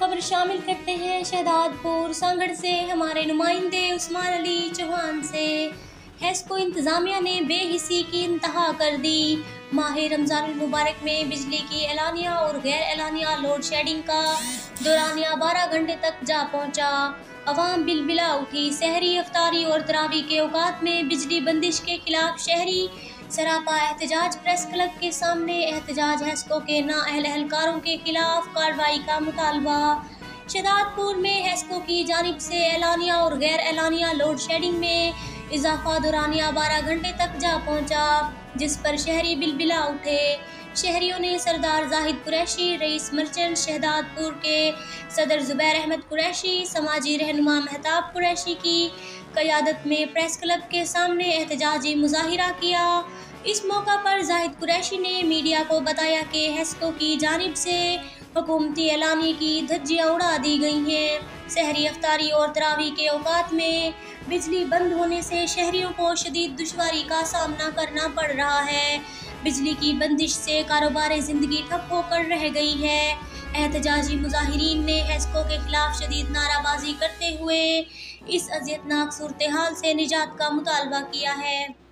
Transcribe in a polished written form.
खबर शामिल करते हैं शहदादपुर सांगड़ से हमारे नुमाइंदे उस्मान अली चौहान से। हेस्को इंतजामिया ने बेहिसी की इंतहा कर दी। माह रमजान मुबारक में बिजली की एलानिया और गैर एलानिया लोड शेडिंग का दौरानिया 12 घंटे तक जा पहुंचा। अवाम बिलबिला उठी। सहरी, अफ्तारी और तरावी के औकात में बिजली बंदिश के खिलाफ शहरी सरापा एहतजाज। प्रेस क्लब के सामने एहतजाज। हेस्को के नाअहल एहलकारों के खिलाफ कार्रवाई का मुतालबा। शहदादपुर में हेस्को की जानिब से एलानिया और गैर एलानिया लोड शेडिंग में इजाफा दौरानिया 12 घंटे तक जा पहुंचा, जिस पर शहरी बिलबिला उठे। शहरियों ने सरदार जाहिद कुरैशी, रईस मर्चेंट शहदादपुर के सदर जुबैर अहमद कुरैशी, समाजी रहनुमा महताब कुरैशी की क़यादत में प्रेस क्लब के सामने एहतजाजी मुजाहिरा किया। इस मौका पर जाहिद कुरैशी ने मीडिया को बताया कि हेस्को की जानिब से हुकूमती एलानी की धज्जियाँ उड़ा दी गई हैं। सहरी, अफ्तारी और तरावी के औकात में बिजली बंद होने से शहरियों को शदीद दुश्वारी का सामना करना पड़ रहा है। बिजली की बंदिश से कारोबार ज़िंदगी ठप होकर रह गई है। एहतजाजी मुजाहिरीन ने हेस्को के खिलाफ शदीद नाराबाजी करते हुए इस अज़ियतनाक सूरत हाल से निजात का मुतालबा किया है।